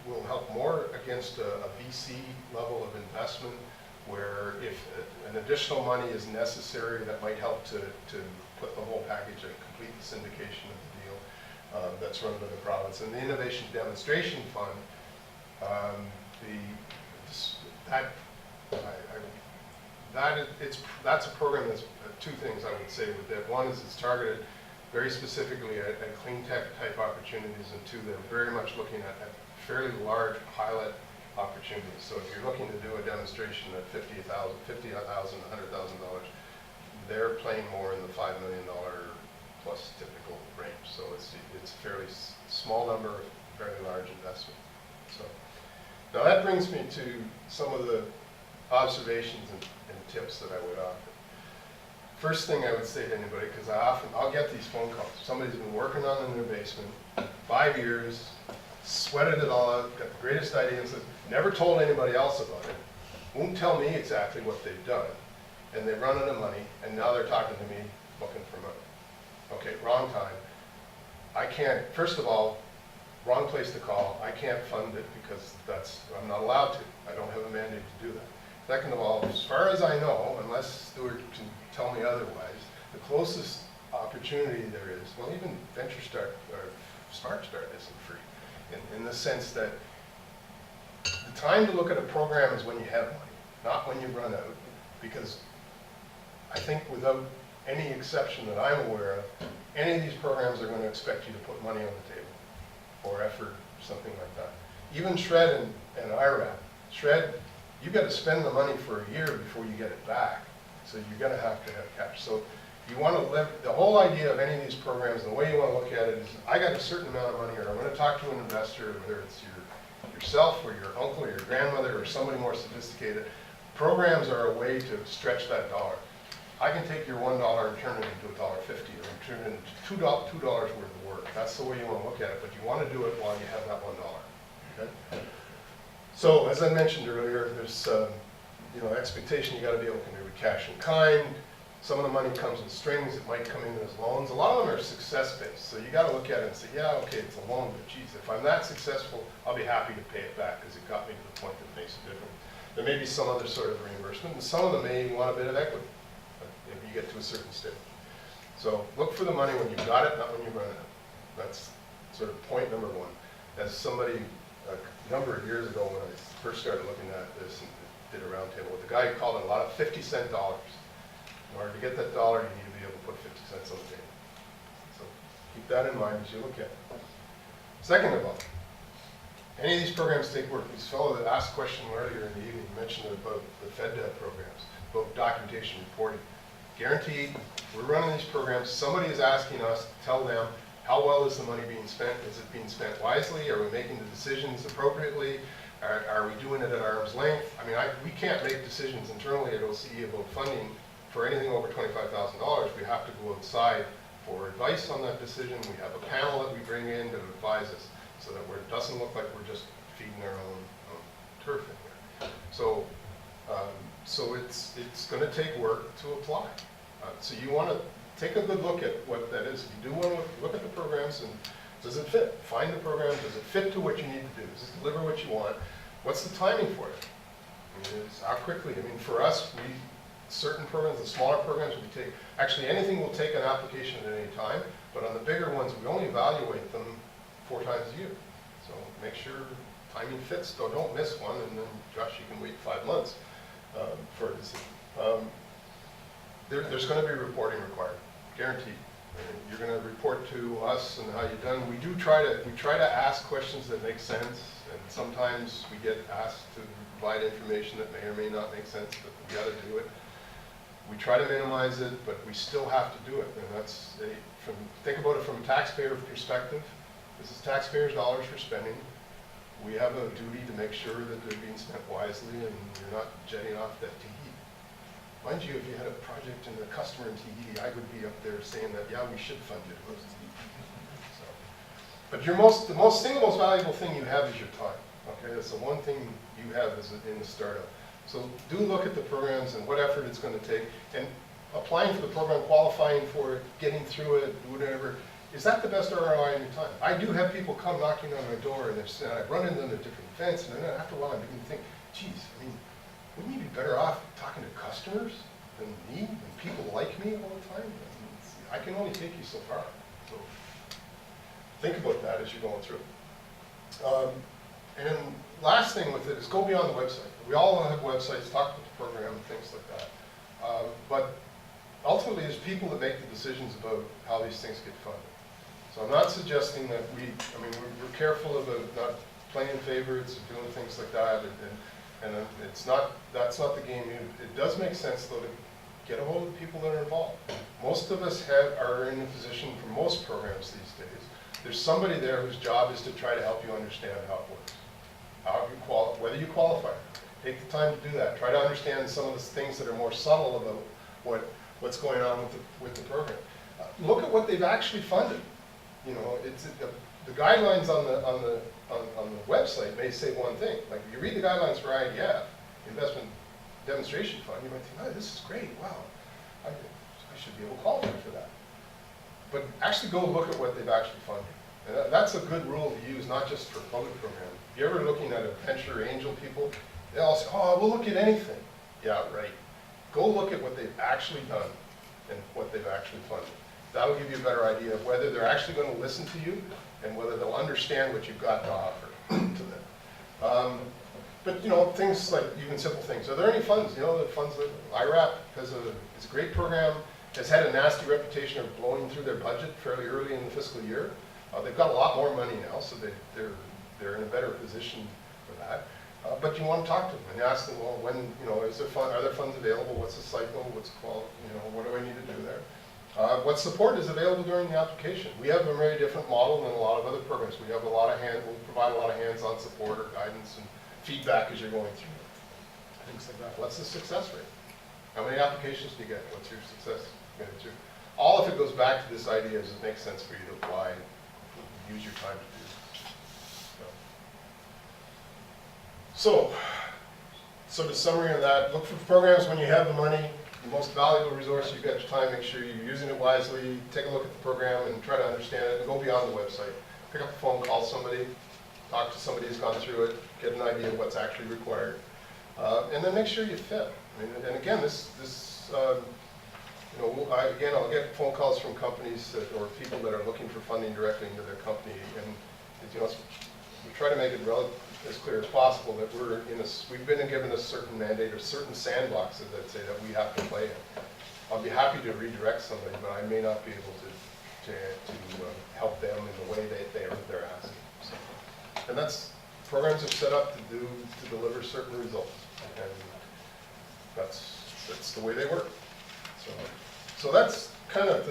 will help more against a VC level of investment, where if an additional money is necessary, that might help to put the whole package and complete the syndication of the deal that's run by the province. And the Innovation Demonstration Fund, that's a program that's two things I would say with that. One is it's targeted very specifically at clean tech type opportunities, and two, they're very much looking at fairly large pilot opportunities. So if you're looking to do a demonstration at $50,000, $100,000, they're playing more in the $5 million plus typical range. So it's a fairly small number, very large investment. So now that brings me to some of the observations and tips that I would offer. First thing I would say to anybody, because I'll get these phone calls. Somebody's been working on it in their basement 5 years, sweated it all out, got the greatest ideas, never told anybody else about it, won't tell me exactly what they've done, and they run out of money, and now they're talking to me looking for money. Okay, wrong time. I can't, first of all, wrong place to call. I can't fund it because I'm not allowed to. I don't have a mandate to do that. Second of all, as far as I know, unless Stuart can tell me otherwise, the closest opportunity there is, well, even Venture Start or Smart Start isn't free, in the sense that the time to look at a program is when you have money, not when you run out, because I think without any exception that I'm aware of, any of these programs are going to expect you to put money on the table, or effort, something like that. Even SHRED and IRAP. SHRED you got to spend the money for a year before you get it back. So you're going to have cash. So you want to live, the whole idea of any of these programs, and the way you want to look at it is, I got a certain amount of money, or I'm going to talk to an investor, whether it's yourself or your uncle or your grandmother or somebody more sophisticated. Programs are a way to stretch that dollar. I can take your $1 and turn it into $1.50, or turn it into $2 worth of work. That's the way you want to look at it, but you want to do it while you have that $1. Okay? So, as I mentioned earlier, there's expectation you got to be able to contribute cash in kind. Some of the money comes in strings. It might come in as loans. A lot of them are success-based, so you got to look at it and say, yeah, okay, it's a loan, but geez, if I'm that successful, I'll be happy to pay it back because it got me to the point that makes a difference. There may be some other sort of reimbursement, and some of them may want a bit of equity if you get to a certain stage. So look for the money when you've got it, not when you run it. That's sort of point number one. As somebody a number of years ago when I first started looking at this and did a roundtable with a guy who called it a lot of 50-cent dollars. In order to get that dollar, you need to be able to put 50 cents on the table. So keep that in mind as you look at it. Second of all, any of these programs take work. This fellow that asked a question earlier in the evening mentioned about the FedDev programs, about documentation reporting. Guaranteed, we're running these programs. Somebody is asking us to tell them how well is the money being spent? Is it being spent wisely? Are we making the decisions appropriately? Are we doing it at arm's length? I mean, we can't make decisions internally at OCE about funding for anything over $25,000. We have to go outside for advice on that decision. We have a panel that we bring in to advise us so that it doesn't look like we're just feeding our own turf in here. So, it's going to take work to apply. So you want to take a good look at what that is. You do want to look at the programs and does it fit? Find the program. Does it fit to what you need to do? Does it deliver what you want? What's the timing for it? I mean, how quickly? I mean, for us, certain programs, the smaller programs, actually anything will take an application at any time, but on the bigger ones, we only evaluate them 4 times a year. So make sure timing fits, though don't miss one, and then, Josh, you can wait 5 months for a decision. There's going to be reporting required, guaranteed. You're going to report to us and how you've done. We try to ask questions that make sense, and sometimes we get asked to provide information that may or may not make sense, but we got to do it. We try to minimize it, but we still have to do it. And think about it from a taxpayer perspective. This is taxpayers' dollars we're spending. We have a duty to make sure that they're being spent wisely and you're not jetting off that Tahiti. Mind you, if you had a project and a customer in Tahiti, I would be up there saying that, yeah, we should fund you to go to Tahiti. So, but the single most valuable thing you have is your time. Okay, that's the one thing you have in the startup. So do look at the programs and what effort it's going to take, and applying for the program, qualifying for it, getting through it, whatever. Is that the best ROI on your time? I do have people come knocking on my door, and I've run into them at different events, and then after a while I begin to think, geez, I mean, wouldn't you be better off talking to customers than me, and people like me all the time? I can only take you so far. So think about that as you're going through. And last thing with it is go beyond the website. We all have websites, talk about the program, and things like that. But ultimately, there's people that make the decisions about how these things get funded. So I'm not suggesting that we're careful about not playing favorites and doing things like that, and that's not the game. It does make sense, though, to get a hold of the people that are involved. Most of us are in a position for most programs these days. There's somebody there whose job is to try to help you understand how it works. Whether you qualify. Take the time to do that. Try to understand some of the things that are more subtle about what's going on with the program. Look at what they've actually funded. You know, the guidelines on the website may say one thing. Like if you read the guidelines for IDF, Investment Demonstration Fund, you might think, oh, this is great. Wow, I should be able to qualify for that. But actually go look at what they've actually funded. And that's a good rule to use, not just for public programs. If you're ever looking at a venture angel people, they all say, oh, we'll look at anything. Yeah, right. Go look at what they've actually done and what they've actually funded. That'll give you a better idea of whether they're actually going to listen to you and whether they'll understand what you've got to offer to them. But, you know, things like even simple things. Are there any funds? You know, the funds that IRAP it's a great program, has had a nasty reputation of blowing through their budget fairly early in the fiscal year. They've got a lot more money now, so they're in a better position for that. But you want to talk to them and ask them, well, when, is there are there funds available? What's the cycle? What's quality? What do I need to do there? What support is available during the application? We have a very different model than a lot of other programs. We have we'll provide a lot of hands-on support or guidance and feedback as you're going through. Things like that. What's the success rate? How many applications do you get? What's your success rate? All of it goes back to this idea: does it make sense for you to apply, use your time to do so. So the summary of that: look for programs when you have the money. The most valuable resource you've got your time. Make sure you're using it wisely. Take a look at the program and try to understand it. And go beyond the website. Pick up the phone, call somebody, talk to somebody who's gone through it, get an idea of what's actually required, and then make sure you fit. And again, I'll get phone calls from companies or people that are looking for funding directly into their company, and we try to make it as clear as possible that we've been given a certain mandate or certain sandboxes that say that we have to play in. I'll be happy to redirect somebody, but I may not be able to help them in the way they're asking. So, and programs are set up to deliver certain results, and that's the way they work. So that's kind of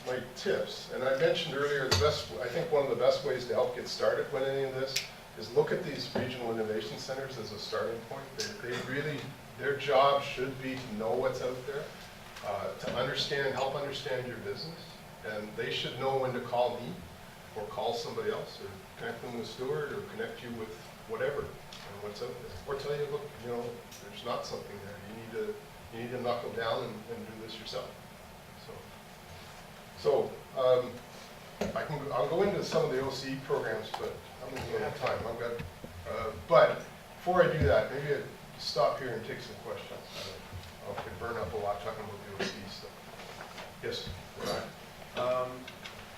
my tips. And I mentioned earlier, I think one of the best ways to help get started with any of this is look at these regional innovation centers as a starting point. Their job should be to know what's out there, to help understand your business, and they should know when to call me or call somebody else, or connect them with Stuart, or connect you with whatever and what's out there, or tell you, look, there's not something there. You need to knuckle down and do this yourself. I'll go into some of the OCE programs, but I'm going to have time. But before I do that, maybe I'd stop here and take some questions. I could burn up a lot talking about the OCE stuff. Yes. I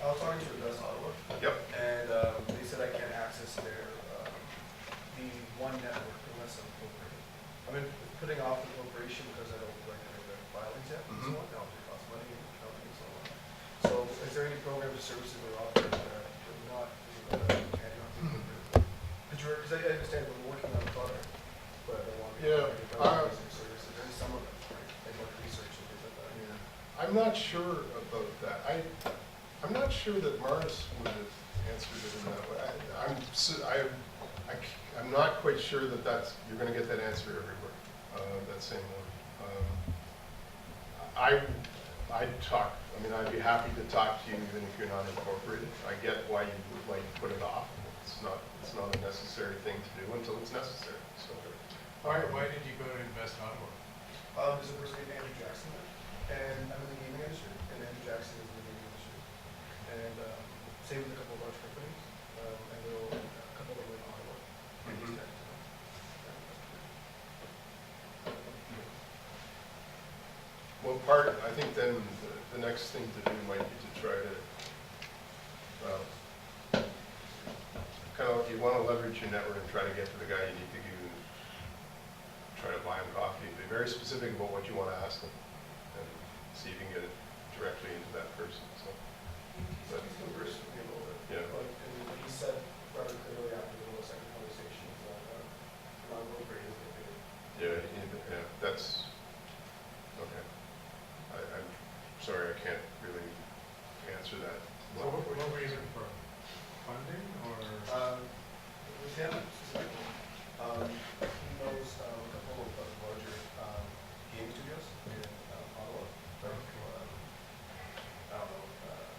was talking to Address Ottawa. Yep. And they said I can't access the one network unless I'm incorporated. I've been putting off the incorporation because I don't like any of the filings yet and so on. Now it costs money and accounting and so on. So is there any programs or services that are offered that are not because I understand we're working on the product, but I want to services. There's some of them, right? Like more research and things like that. Yeah. I'm not sure about that. I'm not sure that Martis would have answered it in that way. I'm not quite sure that you're going to get that answer everywhere. That same one. I'd be happy to talk to you even if you're not incorporated. I get why you would like to put it off. It's not a necessary thing to do until it's necessary. So. Why did you go to Invest Ottawa? There's a person named Andrew Jackson there, and I'm in the gaming industry, and Andrew Jackson is in the gaming industry. And same with a couple of large companies, and a couple of them in Ottawa. Well, I think then the next thing to do might be to try to, you want to leverage your network and try to get to the guy you need to try to buy him coffee. Be very specific about what you want to ask him, and see if you can get it directly into that person. So, but, yeah. And he said rather clearly after the second conversation that non-incorporated is the bigger. Yeah, that's okay. I'm sorry, I can't really answer that. So what were you looking for? Funding or? With him specifically, he knows a couple of larger game studios in Ottawa. I don't know,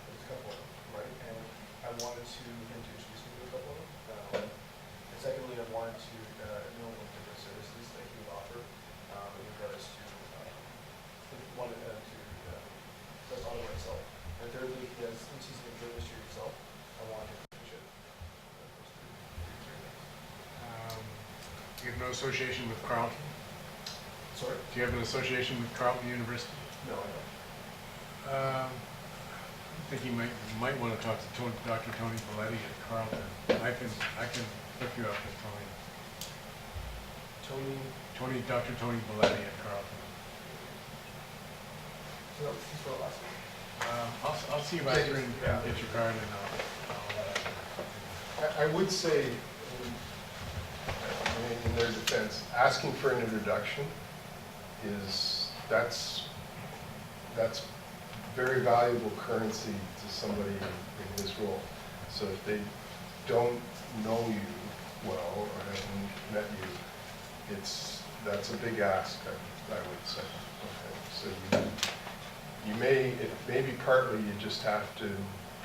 there's a couple of them, right? And I wanted him to introduce me to a couple of them. And secondly, I wanted to know what different services that he would offer in regards to that's Ottawa itself. And thirdly, since he's in the industry himself, I want him to push it. You have no association with Carleton? Sorry? Do you have an association with Carleton University? No, I don't. I think you might want to talk to Dr. Tony Belletti at Carleton. I can hook you up with Tony. Dr. Tony Belletti at Carleton. So that was his for last week. I'll see if I can get your card and I would say, in their defense, asking for an introduction that's very valuable currency to somebody in his role. So if they don't know you well or haven't met you, that's a big ask, I would say. Okay. So it may be partly you just have to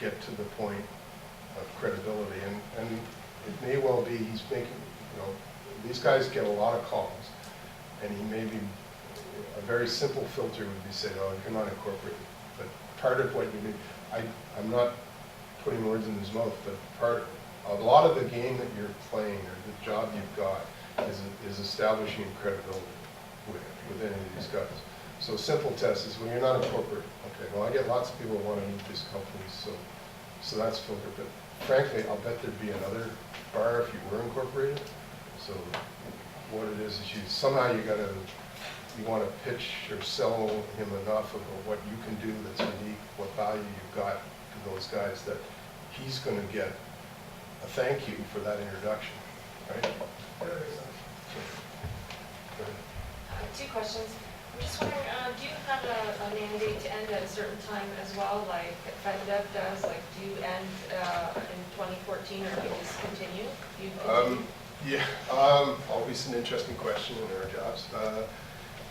get to the point of credibility, and it may well be he's making, these guys get a lot of calls, and he may be, a very simple filter would be say, oh, you're not incorporated. But part of what you need, I'm not putting words in his mouth, but a lot of the game that you're playing or the job you've got is establishing credibility with any of these guys. So a simple test is when you're not incorporated. Okay, well, I get lots of people who want to meet these companies, so that's filter. But frankly, I'll bet there'd be another bar if you were incorporated. So what it is somehow you want to pitch or sell him enough of what you can do that's unique, what value you've got to those guys, that he's going to get a thank you for that introduction, right? Two questions. I'm just wondering, do you have a mandate to end at a certain time as well, like FedDev does? Like, do you end in 2014, or do you just continue? Do you continue? Yeah, always an interesting question in our jobs.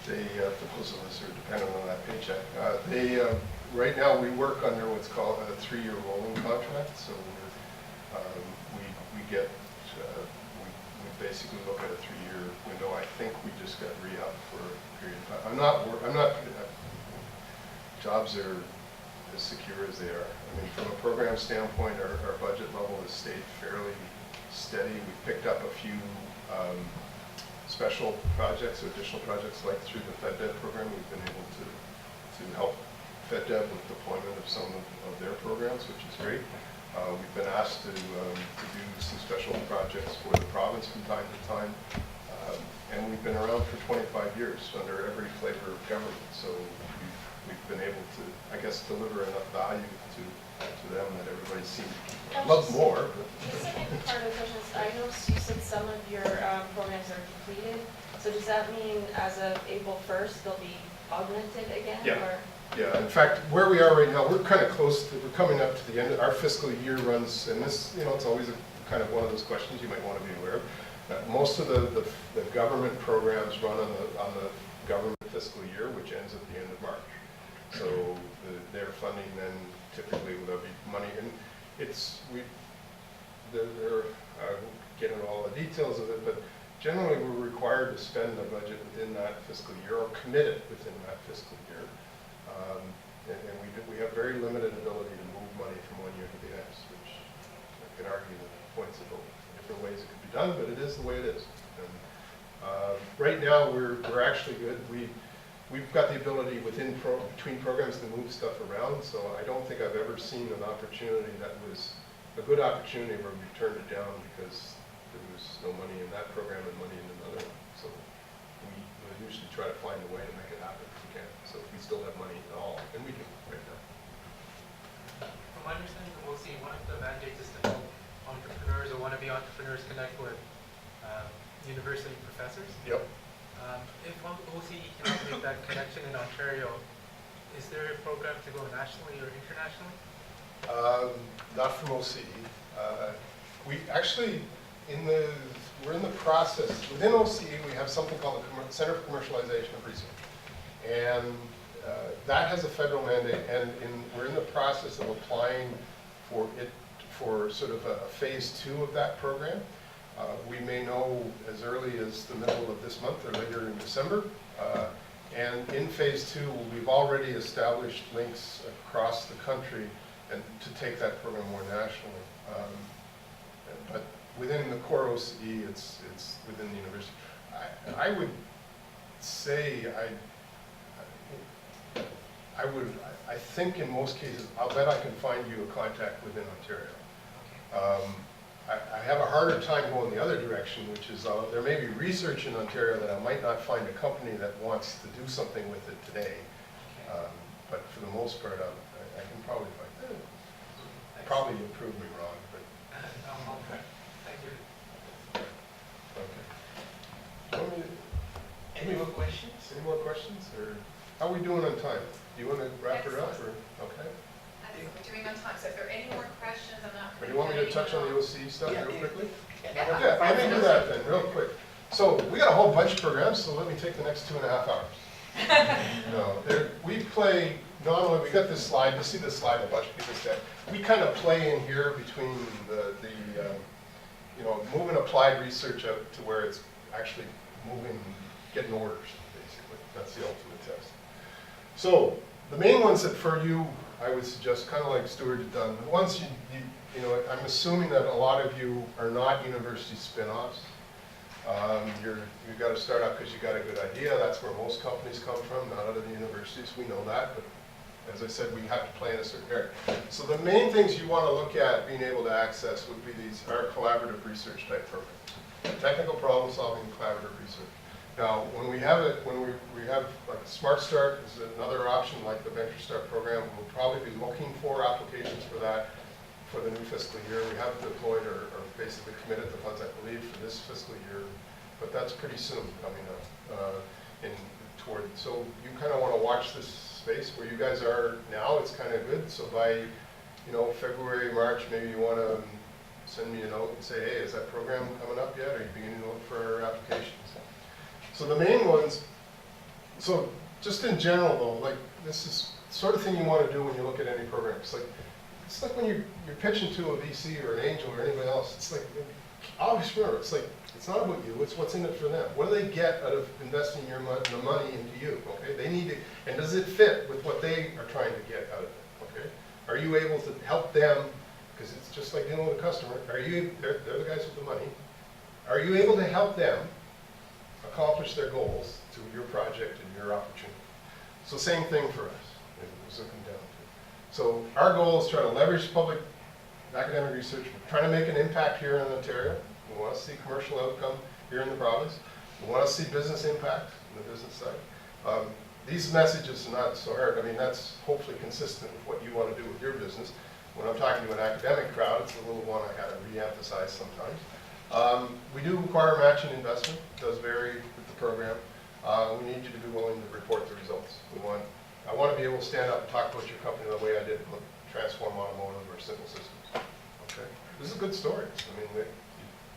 Those of us who are dependent on that paycheck. Right now we work under what's called a 3-year rolling contract. So we basically look at a 3-year window. I think we just got re-up for a period of time. Jobs are as secure as they are. I mean, from a program standpoint, our budget level has stayed fairly steady. We picked up a few special projects or additional projects, like through the FedDev program. We've been able to help FedDev with deployment of some of their programs, which is great. We've been asked to do some special projects for the province from time to time. And we've been around for 25 years under every flavor of government. So we've been able to, I guess, deliver enough value to them that everybody seems to love more. The second part of the question is, I noticed you said some of your programs are completed. So does that mean as of April 1st, they'll be augmented again? Yeah. Or? Yeah, in fact, where we are right now, we're kind of close to, we're coming up to the end of our fiscal year runs, and this, it's always kind of one of those questions you might want to be aware of. Most of the government programs run on the government fiscal year, which ends at the end of March. So their funding then typically there'll be money, and they're getting all the details of it, but generally we're required to spend the budget within that fiscal year or commit it within that fiscal year. And we have very limited ability to move money from one year to the next, which I can argue the points about different ways it could be done, but it is the way it is. And right now we're actually good. We've got the ability between programs to move stuff around, so I don't think I've ever seen an opportunity that was a good opportunity where we turned it down because there was no money in that program and money in another one. So we usually try to find a way to make it happen if we can. So if we still have money at all, and we do right now. From my understanding of OCE, one of the mandates is to help entrepreneurs or wannabe entrepreneurs connect with university professors. Yep. If OCE cannot make that connection in Ontario, is there a program to go nationally or internationally? Not from OCE. We actually, we're in the process, within OCE we have something called the Center for Commercialization of Research. And that has a federal mandate, and we're in the process of applying for sort of a phase 2 of that program. We may know as early as the middle of this month or later in December. And in phase 2, we've already established links across the country and to take that program more nationally. But within the core OCE, it's within the university. I would say I think in most cases, I'll bet I can find you a contact within Ontario. I have a harder time going the other direction, which is there may be research in Ontario that I might not find a company that wants to do something with it today. But for the most part, I can probably find that. Probably you'll prove me wrong, but Thank you. okay. Any more questions? Any more questions, or how are we doing on time? Do you want to wrap it up, or, okay? I think we're doing on time, so if there are any more questions, I'm not. Or do you want me to touch on the OCE stuff Yeah, real yeah. quickly? Yeah. Okay, let me do that then, real quick. So, we got a whole bunch of programs, so let me take the next 2.5 hours. No, we play, normally, we got this slide, you see this slide, a bunch of people said. We kind of play in here between you know, moving applied research out to where it's actually moving, getting orders, basically. That's the ultimate test. So, the main ones that for you, I would suggest, kind of like Stuart had done, the ones you know, I'm assuming that a lot of you are not university spin-offs. You've got to start out because you got a good idea. That's where most companies come from, not out of the universities. We know that, but as I said, we have to play in a certain area. So the main things you want to look at being able to access would be these are collaborative research type programs. Technical problem solving, collaborative research. Now, when we have it, when we have like Smart Start is another option, like the Venture Start program, we'll probably be looking for applications for that for the new fiscal year. We have deployed or basically committed the funds, I believe, for this fiscal year, but that's pretty soon coming up toward. So you kind of want to watch this space where you guys are now. It's kind of good. So by, you know, February, March, maybe you want to send me a note and say, hey, is that program coming up yet? Are you beginning to look for applications? So the main ones. So just in general, though, like this is the sort of thing you want to do when you look at any program. It's like when you're pitching to a VC or an angel or anybody else. It's like, always remember, it's like, it's not about you, it's what's in it for them. What do they get out of investing the money into you, okay? They need to, and does it fit with what they are trying to get out of it, okay? Are you able to help them, because it's just like dealing with a customer, they're the guys with the money. Are you able to help them accomplish their goals through your project and your opportunity? So same thing for us, it's looking down to. So our goal is to try to leverage public academic research. We're trying to make an impact here in Ontario. We want to see commercial outcome here in the province. We want to see business impact on the business side. These messages are not so hard. I mean, that's hopefully consistent with what you want to do with your business. When I'm talking to an academic crowd, it's a little one I got to re-emphasize sometimes. We do require matching investment. It does vary with the program. We need you to be willing to report the results. I want to be able to stand up and talk about your company the way I did with Transform Automotive or Simple Systems. Okay, this is good stories. I mean,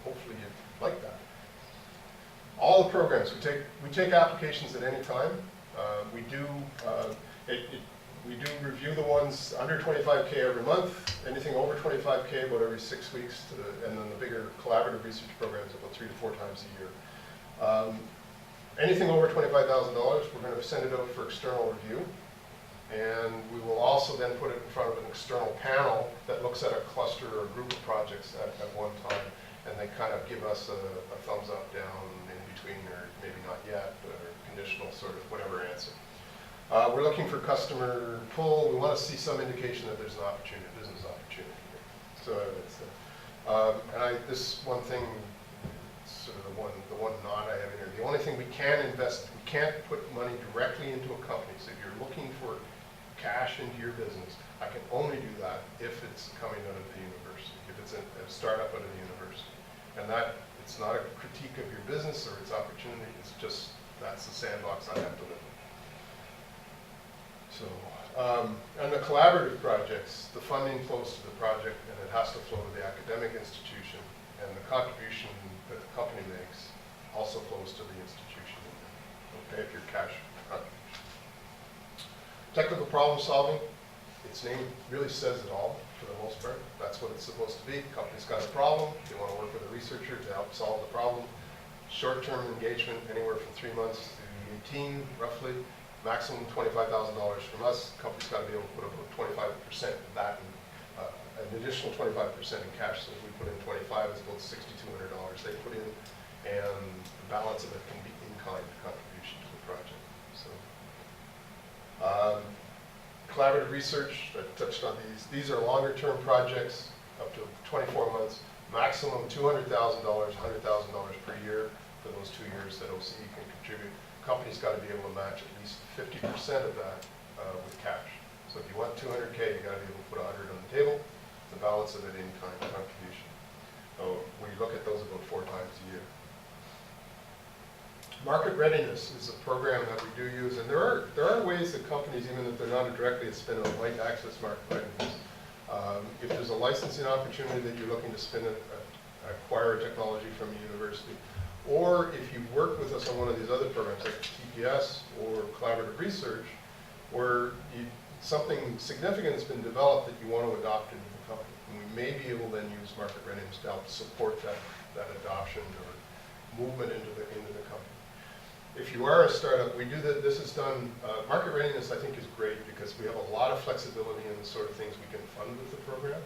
hopefully you like that. All the programs we take applications at any time. We do review the ones under 25K every month. Anything over 25K about every 6 weeks, and then the bigger collaborative research programs about 3 to 4 times a year. Anything over $25,000, we're going to send it out for external review. And we will also then put it in front of an external panel that looks at a cluster or a group of projects at one time. And they kind of give us a thumbs up, down, in between, or maybe not yet, or conditional sort of whatever answer. We're looking for customer pull. We want to see some indication that there's an opportunity, business opportunity here. So it's, this one thing, sort of the one knot I have in here. The only thing we can invest, we can't put money directly into a company. So if you're looking for cash into your business, I can only do that if it's coming out of the university, if it's a startup out of the university. And that, it's not a critique of your business or its opportunity, it's just, that's the sandbox I have to live in. So, and the collaborative projects, the funding flows to the project and it has to flow to the academic institution, and the contribution that the company makes also flows to the institution, okay, if you're cash contribution. Technical problem solving, its name really says it all for the most part. That's what it's supposed to be. The company's got a problem, they want to work with a researcher to help solve the problem. Short-term engagement, anywhere from 3 months to 18, roughly. Maximum $25,000 from us. The company's got to be able to put about 25% of that, and an additional 25% in cash. So if we put in 25, it's about $6,200 they put in, and the balance of it can be in-kind contribution to the project. So, collaborative research, I touched on these. These are longer-term projects, up to 24 months. Maximum $200,000, $100,000 per year for those 2 years that OCE can contribute. Company's got to be able to match at least 50% of that with cash. So if you want 200K, you got to be able to put 100 on the table. The balance of it in-kind contribution. So we look at those about 4 times a year. Market readiness is a program that we do use, and there are ways that companies, even if they're not directly a spin-out, might access market readiness. If there's a licensing opportunity that you're looking to acquire a technology from a university, or if you work with us on one of these other programs like TPS or collaborative research, where something significant has been developed that you want to adopt into the company. And we may be able then use market readiness to help support that adoption or movement into the company. If you are a startup, we do that. This is done. Market readiness, I think, is great because we have a lot of flexibility in the sort of things we can fund with the program.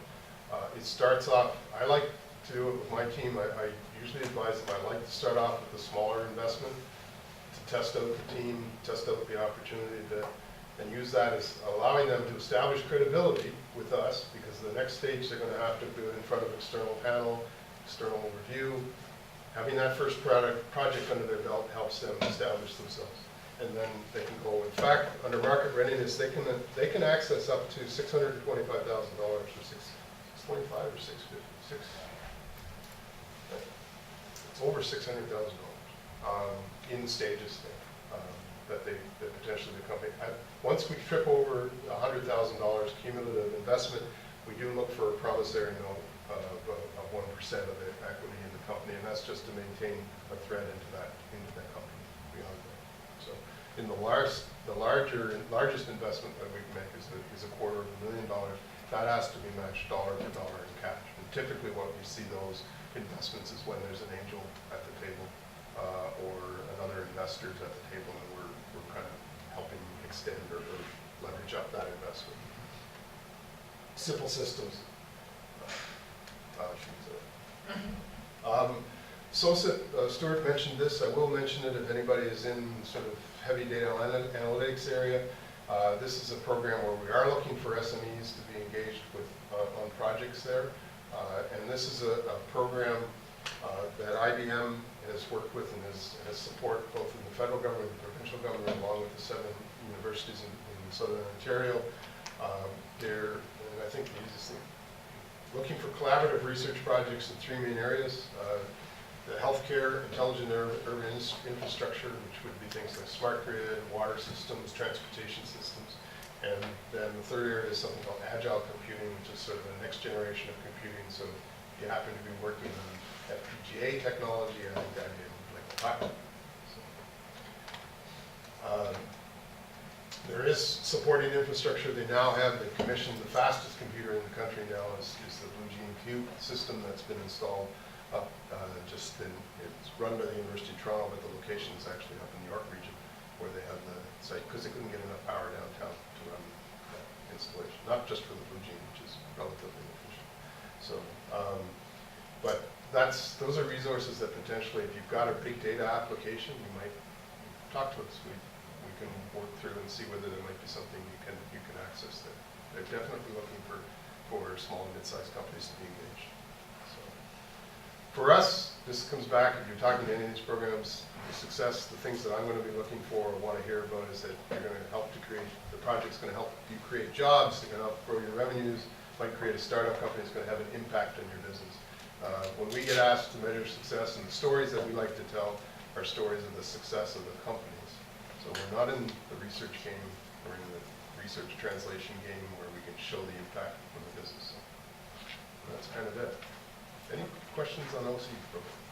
It starts off. I like to do it with my team. I usually advise them. I like to start off with a smaller investment to test out the team, test out the opportunity to, and use that as allowing them to establish credibility with us, because the next stage they're going to have to do it in front of external panel, external review. Having that first project under their belt helps them establish themselves, and then they can go. In fact, under market readiness, they can access up to $625,000 or $625 or $650. It's over $600,000 in stages there, that potentially the company. Once we trip over $100,000 cumulative investment, we do look for a promissory note of 1% of the equity in the company, and that's just to maintain a thread into that company beyond that. So, in the largest investment that we can make is $250,000. That has to be matched dollar to dollar in cash. And typically, what we see those investments is when there's an angel at the table or another investors at the table, and we're kind of helping extend or leverage up that investment. Simple systems. Stuart mentioned this. I will mention it if anybody is in sort of heavy data analytics area. This is a program where we are looking for SMEs to be engaged with on projects there. And this is a program that IBM has worked with and has support both in the federal government and the provincial government, along with the 7 universities in Southern Ontario. And I think the easiest thing, looking for collaborative research projects in 3 main areas. The healthcare, intelligent urban infrastructure, which would be things like smart grid, water systems, transportation systems. And then the third area is something called agile computing, which is sort of the next generation of computing. So if you happen to be working on FPGA technology, I think that'd be like a platform. There is supporting infrastructure. They now have the fastest computer in the country now is the Blue Gene Q system that's been installed up, it's run by the University of Toronto, but the location is actually up in the York region where they have the site, because they couldn't get enough power downtown to run that installation, not just for the Blue Gene, which is relatively efficient. So, but those are resources that potentially, if you've got a big data application, you might talk to us. We can work through and see whether there might be something you can access there. They're definitely looking for small and mid-sized companies to be engaged. So, for us, this comes back, if you're talking to any of these programs, the success, the things that I'm going to be looking for or want to hear about is that you're going to help to create, the project's going to help you create jobs, they're going to help grow your revenues, might create a startup company that's going to have an impact on your business. When we get asked to measure success, and the stories that we like to tell are stories of the success of the companies. So we're not in the research game, we're in the research translation game where we can show the impact of the business. So that's kind of it. Any questions on OCE programs?